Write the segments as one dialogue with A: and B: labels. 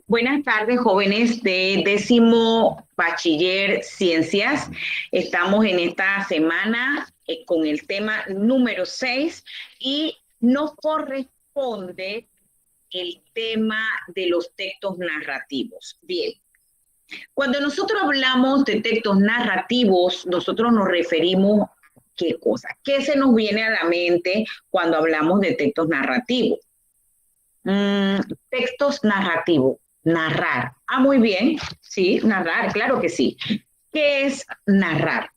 A: Buenas tardes, jóvenes de 10º bachiller Ciencias. Estamos en esta semana con el tema número 6 y nos corresponde el tema de los textos narrativos. Bien, cuando nosotros hablamos de textos narrativos, nosotros nos referimos a qué cosa. ¿Qué se nos viene a la mente cuando hablamos de textos narrativos? Textos narrativos. Narrar. Ah, muy bien. Sí, narrar, claro que sí. ¿Qué es narrar?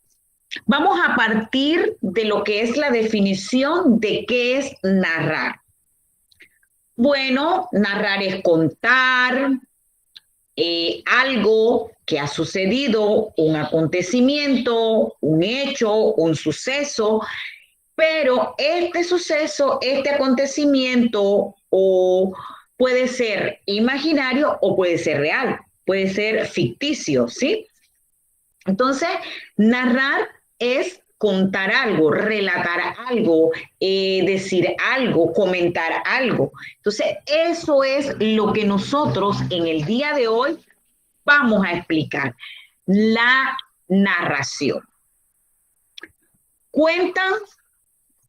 A: Vamos a partir de lo que es la definición de qué es narrar. Bueno, narrar es contar algo que ha sucedido, un acontecimiento, un hecho, un suceso, pero este suceso, este acontecimiento o puede ser imaginario o puede ser real, puede ser ficticio, ¿sí? Entonces, narrar es contar algo, relatar algo, decir algo, comentar algo. Entonces, eso es lo que nosotros en el día de hoy vamos a explicar. La narración. Cuentan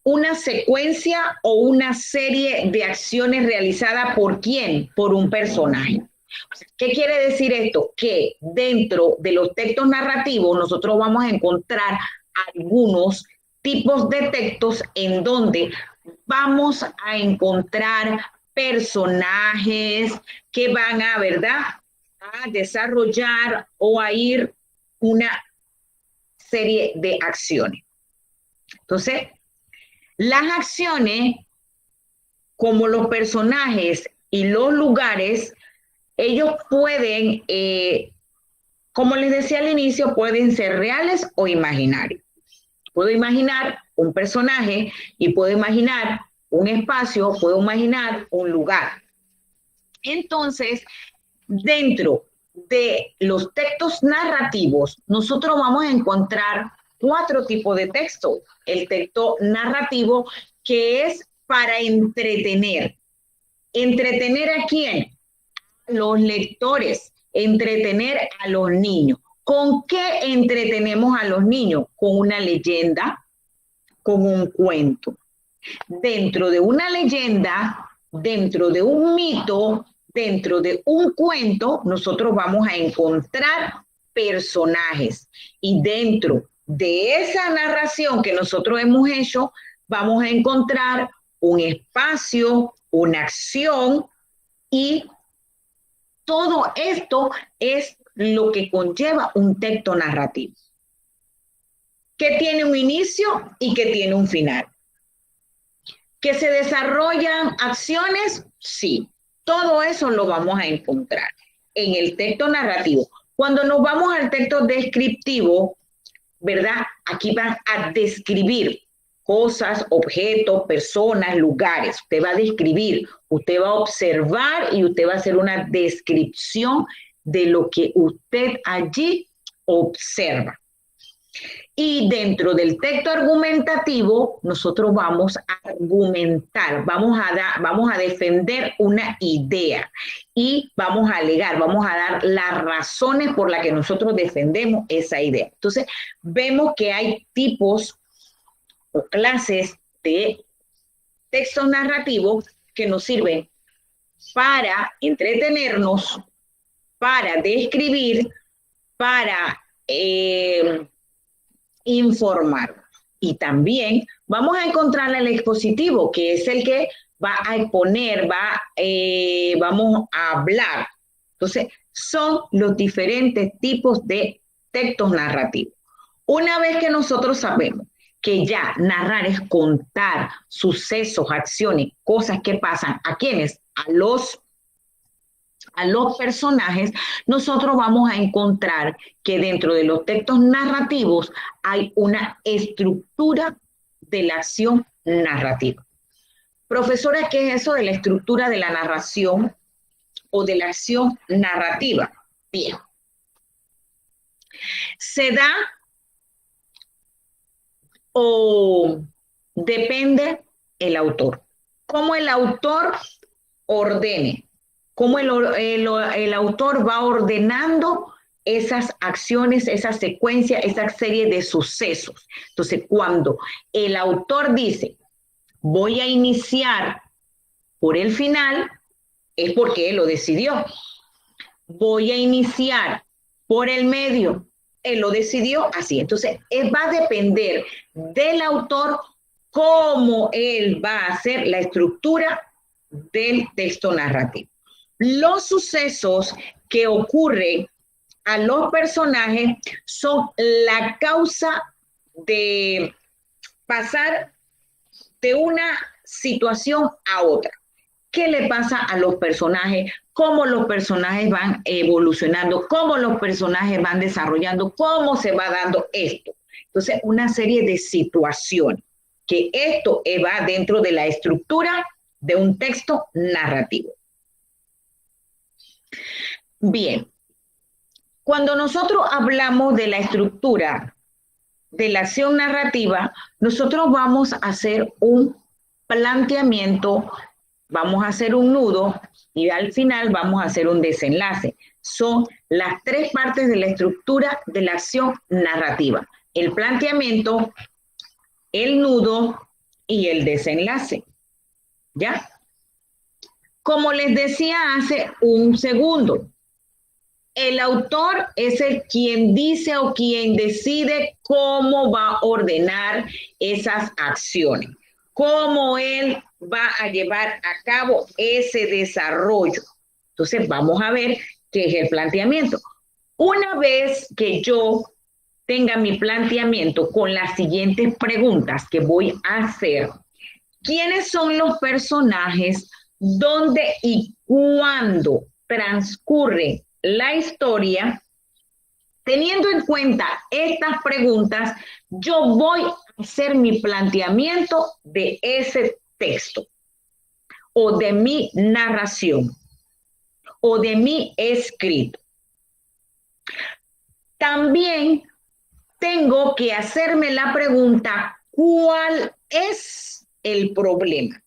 A: una secuencia o una serie de acciones realizadas por quién, por un personaje. ¿Qué quiere decir esto? Que dentro de los textos narrativos nosotros vamos a encontrar algunos tipos de textos en donde vamos a encontrar personajes que van a, ¿verdad?, a desarrollar o a ir una serie de acciones. Entonces, las acciones, como los personajes y los lugares, ellos pueden, como les decía al inicio, pueden ser reales o imaginarios. Puedo imaginar un personaje y puedo imaginar un espacio, puedo imaginar un lugar. Entonces, dentro de los textos narrativos, nosotros vamos a encontrar 4 tipos de texto. El texto narrativo, que es para entretener. ¿Entretener a quién? Los lectores. Entretener a los niños. ¿Con qué entretenemos a los niños? Con una leyenda, con un cuento. Dentro de una leyenda, dentro de un mito, dentro de un cuento, nosotros vamos a encontrar personajes. Y dentro de esa narración que nosotros hemos hecho, vamos a encontrar un espacio, una acción, y todo esto es lo que conlleva un texto narrativo, que tiene un inicio y que tiene un final. ¿Que se desarrollan acciones? Sí, todo eso lo vamos a encontrar en el texto narrativo. Cuando nos vamos al texto descriptivo, ¿verdad? Aquí van a describir cosas, objetos, personas, lugares. Usted va a describir, usted va a observar y usted va a hacer una descripción de lo que usted allí observa. Y dentro del texto argumentativo, nosotros vamos a argumentar, vamos a defender una idea y vamos a alegar, vamos a dar las razones por las que nosotros defendemos esa idea. Entonces, vemos que hay tipos o clases de textos narrativos que nos sirven para entretenernos, para describir, para informar. Y también vamos a encontrar el expositivo, que es el que va a exponer, vamos a hablar. Entonces, son los diferentes tipos de textos narrativos. Una vez que nosotros sabemos que ya narrar es contar sucesos, acciones, cosas que pasan, ¿a quiénes? A los personajes, nosotros vamos a encontrar que dentro de los textos narrativos hay una estructura de la acción narrativa. Profesora, ¿qué es eso de la estructura de la narración o de la acción narrativa? Bien. Se da o depende el autor. Cómo el autor ordene. cómo el autor va ordenando esas acciones, esa secuencia, esa serie de sucesos. Entonces, cuando el autor dice, voy a iniciar por el final, es porque él lo decidió. Voy a iniciar por el medio, él lo decidió así. Entonces, va a depender del autor cómo él va a hacer la estructura del texto narrativo. Los sucesos que ocurren a los personajes son la causa de pasar de una situación a otra. ¿Qué le pasa a los personajes? ¿Cómo los personajes van evolucionando? ¿Cómo los personajes van desarrollando? ¿Cómo se va dando esto? Entonces, una serie de situaciones que esto va dentro de la estructura de un texto narrativo. Bien, cuando nosotros hablamos de la estructura de la acción narrativa, nosotros vamos a hacer un planteamiento, vamos a hacer un nudo y al final vamos a hacer un desenlace. Son las tres partes de la estructura de la acción narrativa: el planteamiento, el nudo y el desenlace. ¿Ya? Como les decía hace un segundo, el autor es el quien dice o quien decide cómo va a ordenar esas acciones, cómo él va a llevar a cabo ese desarrollo. Entonces, vamos a ver qué es el planteamiento. Una vez que yo tenga mi planteamiento con las siguientes preguntas que voy a hacer: ¿quiénes son los personajes? ¿Dónde y cuándo transcurre la historia? Teniendo en cuenta estas preguntas, yo voy a hacer mi planteamiento de ese texto o de mi narración o de mi escrito. También tengo que hacerme la pregunta: ¿cuál es el problema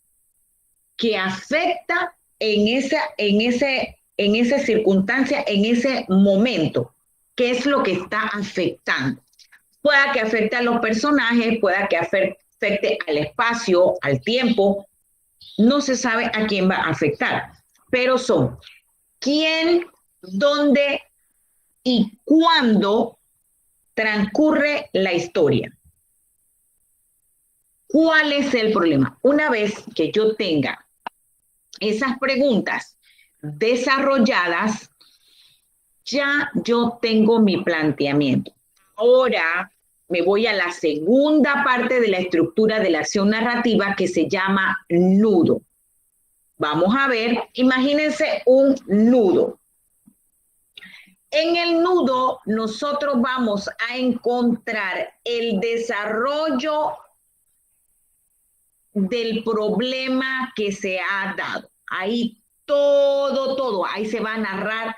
A: que afecta en esa circunstancia, en ese momento? ¿Qué es lo que está afectando? Pueda que afecte a los personajes, pueda que afecte al espacio, al tiempo, no se sabe a quién va a afectar, pero son quién, dónde y cuándo transcurre la historia. ¿Cuál es el problema? Una vez que yo tenga esas preguntas desarrolladas, ya yo tengo mi planteamiento. Ahora me voy a la segunda parte de la estructura de la acción narrativa, que se llama nudo. Vamos a ver, imagínense un nudo. En el nudo nosotros vamos a encontrar el desarrollo del problema que se ha dado. Ahí todo, ahí se va a narrar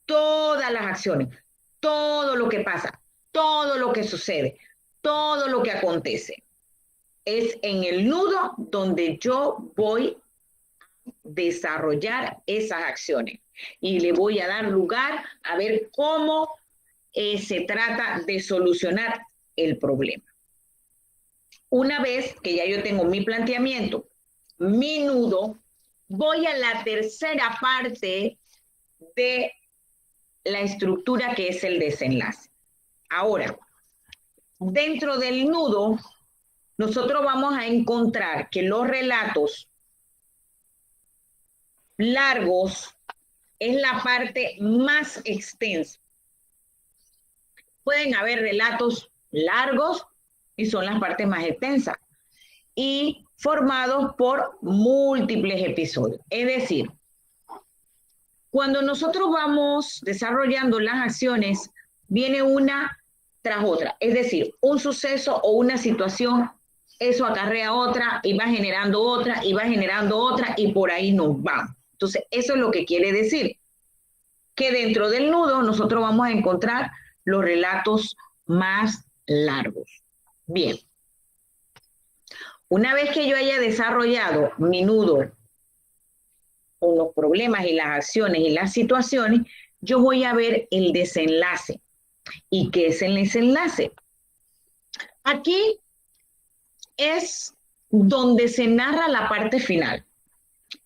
A: todas las acciones, todo lo que pasa, todo lo que sucede, todo lo que acontece. Es en el nudo donde yo voy a desarrollar esas acciones y le voy a dar lugar a ver cómo se trata de solucionar el problema. Una vez que ya yo tengo mi planteamiento, mi nudo, voy a la tercera parte de la estructura, que es el desenlace. Ahora, dentro del nudo, nosotros vamos a encontrar que los relatos largos es la parte más extensa. Pueden haber relatos largos y son las partes más extensas y formados por múltiples episodios. Es decir, cuando nosotros vamos desarrollando las acciones, viene una tras otra. Es decir, un suceso o una situación, eso acarrea otra y va generando otra y va generando otra y por ahí nos vamos. Entonces, eso es lo que quiere decir, que dentro del nudo nosotros vamos a encontrar los relatos más largos. Bien. Una vez que yo haya desarrollado mi nudo con los problemas y las acciones y las situaciones, yo voy a ver el desenlace. ¿Y qué es el desenlace? Aquí es donde se narra la parte final,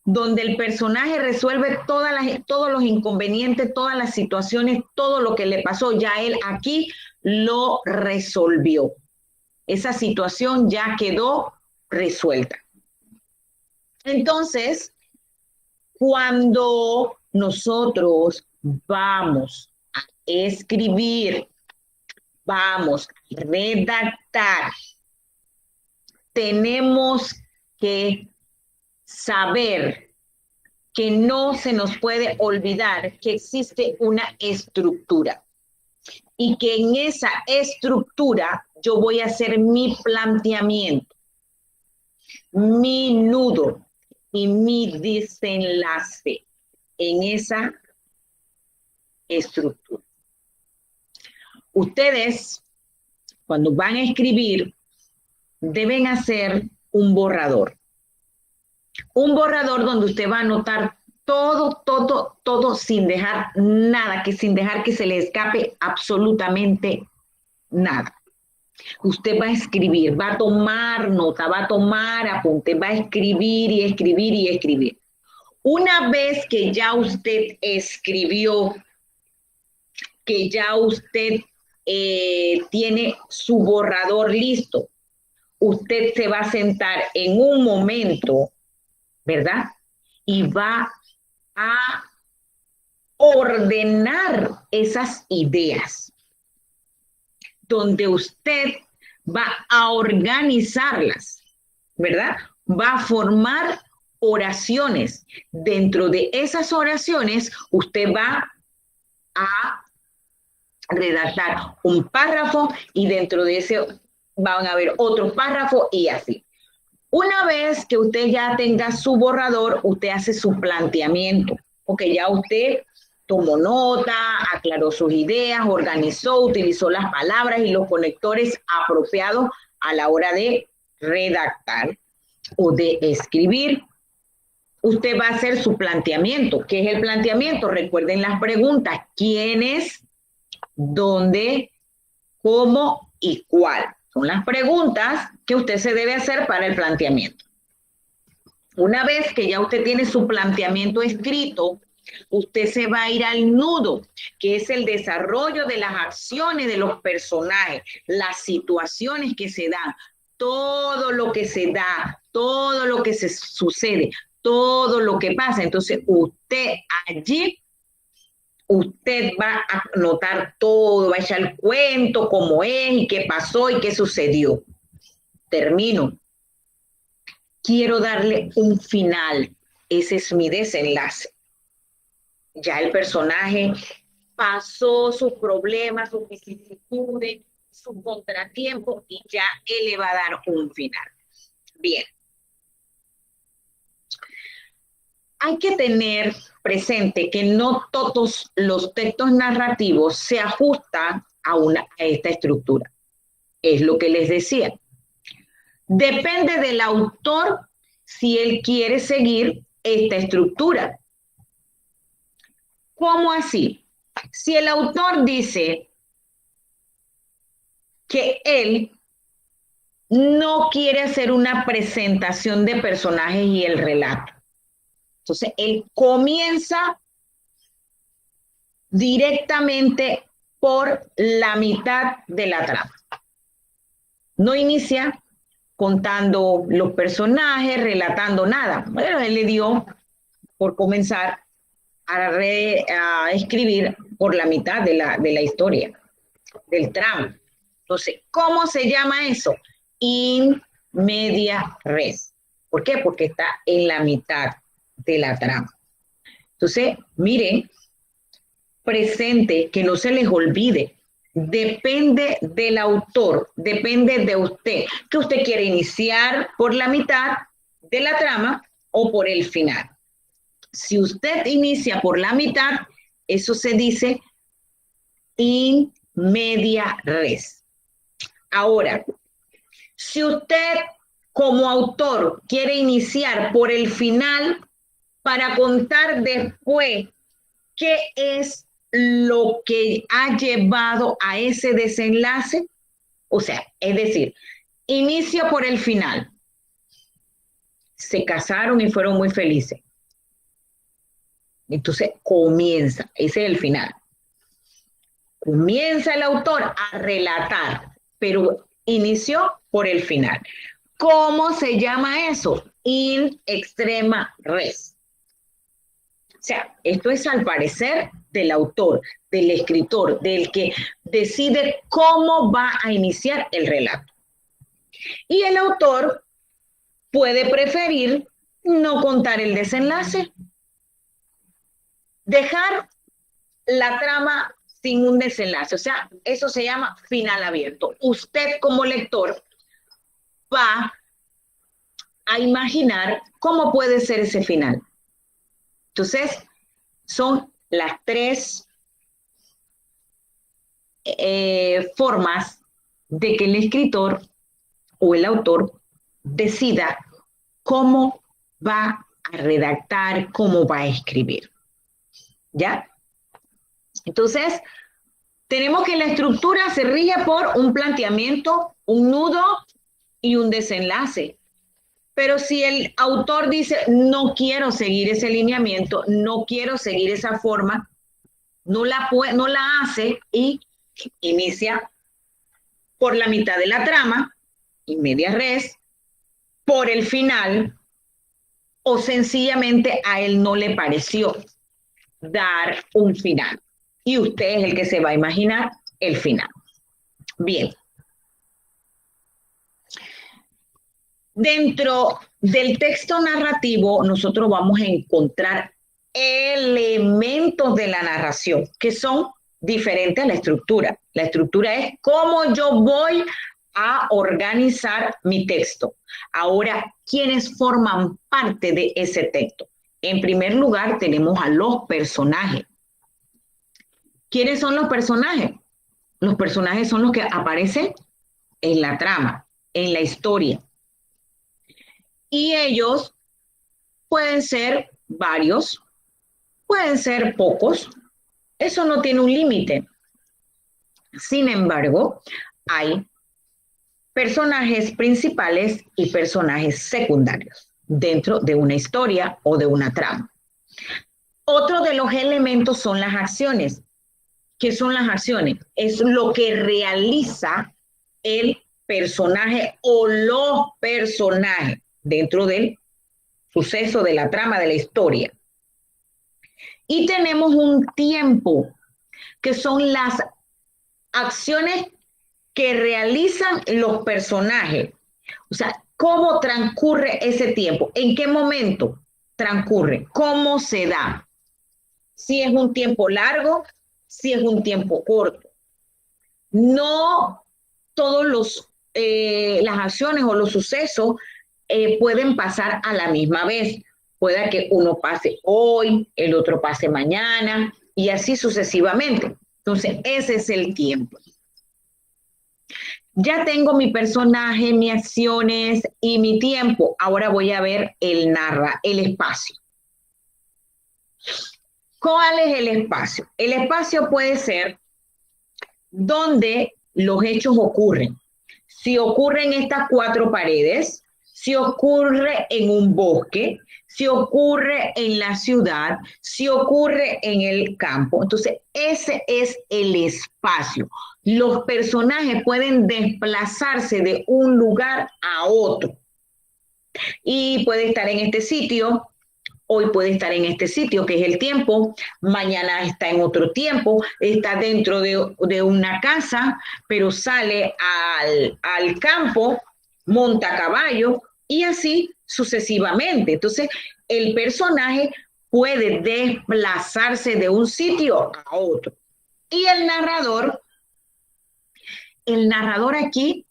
A: donde el personaje resuelve todos los inconvenientes, todas las situaciones, todo lo que le pasó, ya él aquí lo resolvió. Esa situación ya quedó resuelta. Entonces, cuando nosotros vamos a escribir, vamos a redactar, tenemos que saber que no se nos puede olvidar que existe una estructura y que en esa estructura yo voy a hacer mi planteamiento, mi nudo y mi desenlace en esa estructura. Ustedes, cuando van a escribir, deben hacer un borrador. Un borrador donde usted va a anotar todo sin dejar nada, sin dejar que se le escape absolutamente nada. Usted va a escribir, va a tomar nota, va a tomar apunte, va a escribir y escribir y escribir. Una vez que ya usted escribió, que ya usted tiene su borrador listo, usted se va a sentar en un momento, ¿verdad? Y va a ordenar esas ideas, donde usted va a organizarlas, ¿verdad? Va a formar oraciones. Dentro de esas oraciones, usted va a redactar un párrafo y dentro de ese van a haber otro párrafo y así. Una vez que usted ya tenga su borrador, usted hace su planteamiento, porque ya usted tomó nota, aclaró sus ideas, organizó, utilizó las palabras y los conectores apropiados a la hora de redactar o de escribir. Usted va a hacer su planteamiento. ¿Qué es el planteamiento? Recuerden las preguntas. ¿Quién es? ¿Dónde? ¿Cómo? ¿Y cuál? Son las preguntas que usted se debe hacer para el planteamiento. Una vez que ya usted tiene su planteamiento escrito, usted se va a ir al nudo, que es el desarrollo de las acciones de los personajes, las situaciones que se dan, todo lo que se da, todo lo que se sucede, todo lo que pasa. Entonces, usted allí, usted va a anotar todo, va a echar el cuento, cómo es y qué pasó y qué sucedió. Termino. Quiero darle un final. Ese es mi desenlace. Ya el personaje pasó sus problemas, sus vicisitudes, sus contratiempos y ya él le va a dar un final. Bien. Hay que tener presente que no todos los textos narrativos se ajustan a esta estructura. Es lo que les decía. Depende del autor si él quiere seguir esta estructura. ¿Cómo así? Si el autor dice que él no quiere hacer una presentación de personajes y el relato, entonces él comienza directamente por la mitad de la trama. No inicia contando los personajes, relatando nada. Bueno, él le dio por comenzar a escribir por la mitad de la historia, del tramo. Entonces, ¿cómo se llama eso? In media res. ¿Por qué? Porque está en la mitad de la trama. Entonces, miren, presente, que no se les olvide. Depende del autor, depende de usted, que usted quiere iniciar por la mitad de la trama o por el final. Si usted inicia por la mitad, eso se dice in media res. Ahora, si usted como autor quiere iniciar por el final, para contar después qué es lo que ha llevado a ese desenlace. O sea, es decir, inicio por el final. Se casaron y fueron muy felices. Entonces comienza, ese es el final. Comienza el autor a relatar, pero inició por el final. ¿Cómo se llama eso? In extrema res. O sea, esto es al parecer del autor, del escritor, del que decide cómo va a iniciar el relato. Y el autor puede preferir no contar el desenlace, dejar la trama sin un desenlace. O sea, eso se llama final abierto. Usted como lector va a imaginar cómo puede ser ese final. Entonces, son las tres formas de que el escritor o el autor decida cómo va a redactar, cómo va a escribir. ¿Ya? Entonces, tenemos que la estructura se rige por un planteamiento, un nudo y un desenlace. Pero si el autor dice, no quiero seguir ese lineamiento, no quiero seguir esa forma, no la hace y inicia por la mitad de la trama, in media res, por el final, o sencillamente a él no le pareció dar un final. Y usted es el que se va a imaginar el final. Bien. Dentro del texto narrativo, nosotros vamos a encontrar elementos de la narración que son diferentes a la estructura. La estructura es cómo yo voy a organizar mi texto. Ahora, ¿quiénes forman parte de ese texto? En primer lugar, tenemos a los personajes. ¿Quiénes son los personajes? Los personajes son los que aparecen en la trama, en la historia. Y ellos pueden ser varios, pueden ser pocos. Eso no tiene un límite. Sin embargo, hay personajes principales y personajes secundarios dentro de una historia o de una trama. Otro de los elementos son las acciones. ¿Qué son las acciones? Es lo que realiza el personaje o los personajes dentro del suceso, de la trama, de la historia. Y tenemos un tiempo, que son las acciones que realizan los personajes. O sea, ¿cómo transcurre ese tiempo? ¿En qué momento transcurre? ¿Cómo se da? Si es un tiempo largo, si es un tiempo corto. No todos las acciones o los sucesos pueden pasar a la misma vez. Puede que uno pase hoy, el otro pase mañana y así sucesivamente. Entonces, ese es el tiempo. Ya tengo mi personaje, mis acciones y mi tiempo. Ahora voy a ver el espacio. ¿Cuál es el espacio? El espacio puede ser donde los hechos ocurren. Si ocurren estas cuatro paredes, si ocurre en un bosque, si ocurre en la ciudad, si ocurre en el campo. Entonces, ese es el espacio. Los personajes pueden desplazarse de un lugar a otro. Y puede estar en este sitio, hoy puede estar en este sitio, que es el tiempo, mañana está en otro tiempo, está dentro de una casa, pero sale al campo, monta a caballo y así sucesivamente. Entonces, el personaje puede desplazarse de un sitio a otro. Y el narrador aquí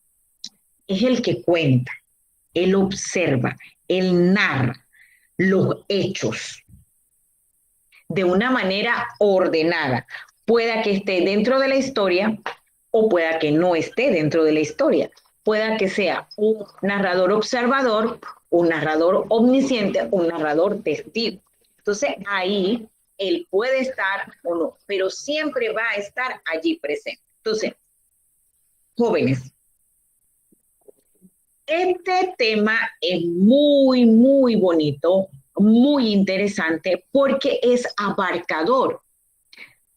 A: es el que cuenta, él observa, él narra los hechos de una manera ordenada. Pueda que esté dentro de la historia o pueda que no esté dentro de la historia. Pueda que sea un narrador observador, un narrador omnisciente, un narrador testigo. Entonces ahí él puede estar o no, pero siempre va a estar allí presente. Entonces, jóvenes, este tema es muy, muy bonito, muy interesante porque es abarcador.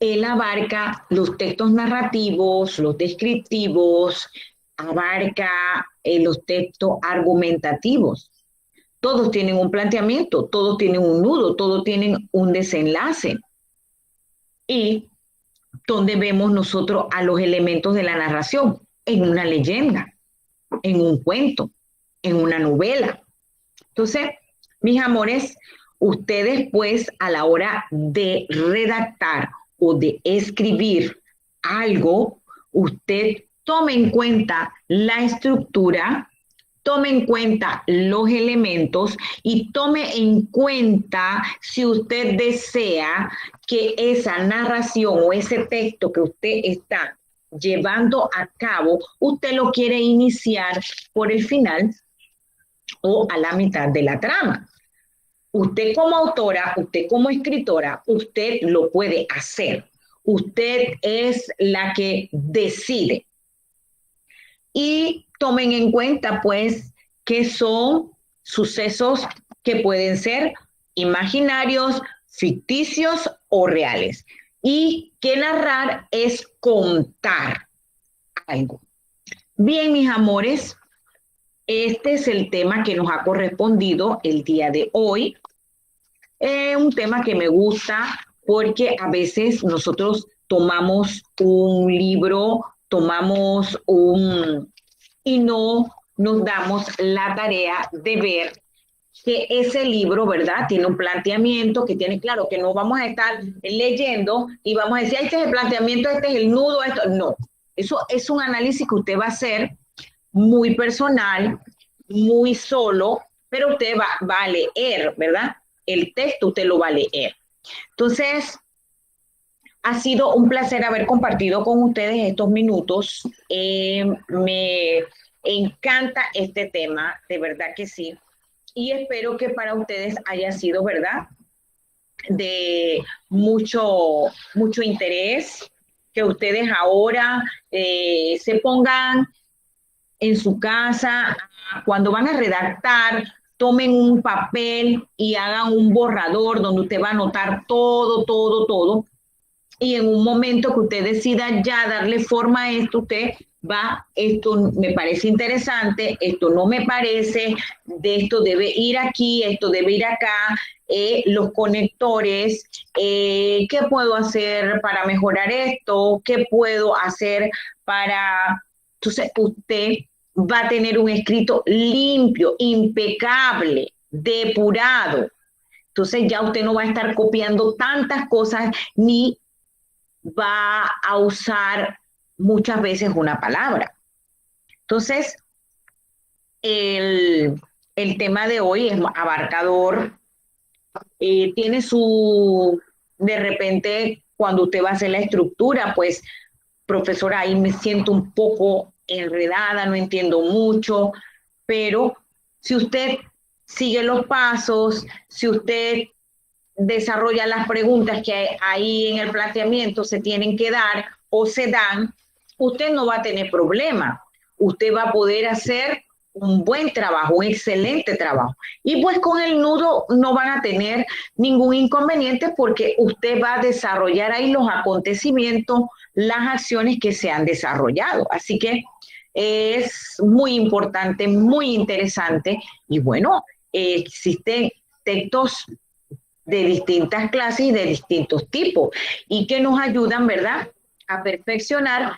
A: Él abarca los textos narrativos, los descriptivos, abarca los textos argumentativos. Todos tienen un planteamiento, todos tienen un nudo, todos tienen un desenlace. Y donde vemos nosotros a los elementos de la narración, en una leyenda, en un cuento, en una novela. Entonces, mis amores, ustedes pues a la hora de redactar o de escribir algo, usted tome en cuenta la estructura, tome en cuenta los elementos y tome en cuenta si usted desea que esa narración o ese texto que usted está llevando a cabo, usted lo quiere iniciar por el final o a la mitad de la trama. Usted como autora, usted como escritora, usted lo puede hacer. Usted es la que decide. Y tomen en cuenta, pues, que son sucesos que pueden ser imaginarios, ficticios o reales. Y que narrar es contar algo. Bien, mis amores, este es el tema que nos ha correspondido el día de hoy. Un tema que me gusta porque a veces nosotros tomamos un libro, y no nos damos la tarea de ver que ese libro, ¿verdad? Tiene un planteamiento que tiene, claro, que no vamos a estar leyendo y vamos a decir, este es el planteamiento, este es el nudo, esto. No, eso es un análisis que usted va a hacer muy personal, muy solo, pero usted va a leer, ¿verdad? El texto usted lo va a leer. Entonces, ha sido un placer haber compartido con ustedes estos minutos. Me encanta este tema, de verdad que sí. Y espero que para ustedes haya sido, ¿verdad?, de mucho interés, que ustedes ahora se pongan en su casa, cuando van a redactar, tomen un papel y hagan un borrador donde usted va a anotar todo. Y en un momento que usted decida ya darle forma a esto, usted va, esto me parece interesante, esto no me parece, de esto debe ir aquí, esto debe ir acá, los conectores, ¿qué puedo hacer para mejorar esto? ¿Qué puedo hacer para...? Entonces, usted va a tener un escrito limpio, impecable, depurado. Entonces, ya usted no va a estar copiando tantas cosas ni va a usar muchas veces una palabra. Entonces, el tema de hoy es abarcador. Tiene de repente, cuando usted va a hacer la estructura, pues, profesora, ahí me siento un poco enredada, no entiendo mucho, pero si usted sigue los pasos, si usted desarrolla las preguntas que ahí en el planteamiento se tienen que dar o se dan, usted no va a tener problema. Usted va a poder hacer un buen trabajo, un excelente trabajo. Y pues con el nudo no van a tener ningún inconveniente porque usted va a desarrollar ahí los acontecimientos, las acciones que se han desarrollado. Así que es muy importante, muy interesante. Y bueno, existen textos de distintas clases y de distintos tipos y que nos ayudan, ¿verdad?, a perfeccionar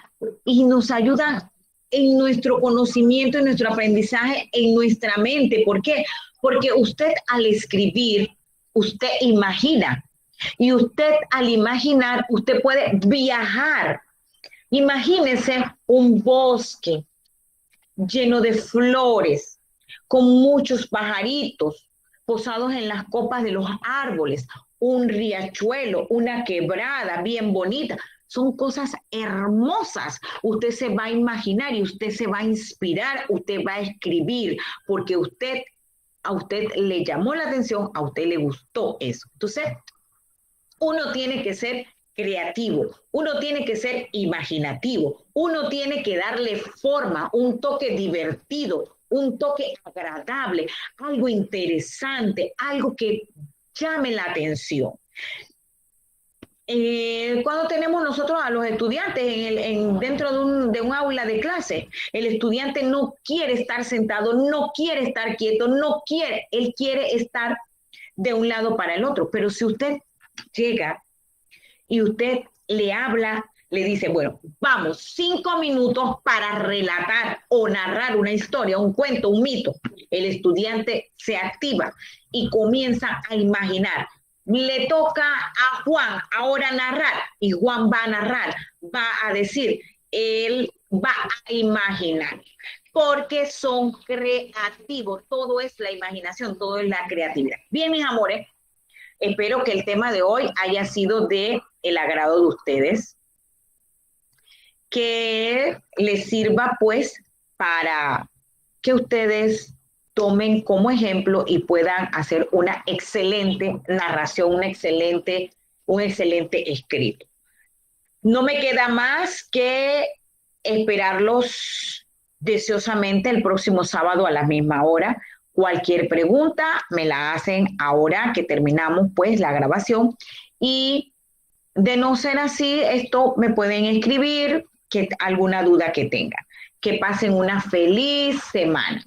A: y nos ayudan en nuestro conocimiento, en nuestro aprendizaje, en nuestra mente. ¿Por qué? Porque usted al escribir, usted imagina y usted al imaginar, usted puede viajar. Imagínese un bosque lleno de flores, con muchos pajaritos posados en las copas de los árboles, un riachuelo, una quebrada bien bonita. Son cosas hermosas. Usted se va a imaginar y usted se va a inspirar, usted va a escribir, porque usted a usted le llamó la atención, a usted le gustó eso. Entonces, uno tiene que ser creativo, uno tiene que ser imaginativo, uno tiene que darle forma, un toque divertido, un toque agradable, algo interesante, algo que llame la atención. Cuando tenemos nosotros a los estudiantes dentro de un aula de clase, el estudiante no quiere estar sentado, no quiere estar quieto, él quiere estar de un lado para el otro. Pero si usted llega y usted le habla, le dice, bueno, vamos, 5 minutos para relatar o narrar una historia, un cuento, un mito, el estudiante se activa y comienza a imaginar. Le toca a Juan ahora narrar y Juan va a narrar, va a decir, él va a imaginar, porque son creativos, todo es la imaginación, todo es la creatividad. Bien, mis amores, espero que el tema de hoy haya sido de el agrado de ustedes, que les sirva pues para que ustedes tomen como ejemplo y puedan hacer una excelente narración, un excelente escrito. No me queda más que esperarlos deseosamente el próximo sábado a la misma hora. Cualquier pregunta me la hacen ahora que terminamos pues la grabación, y de no ser así, esto me pueden escribir alguna duda que tengan. Que pasen una feliz semana.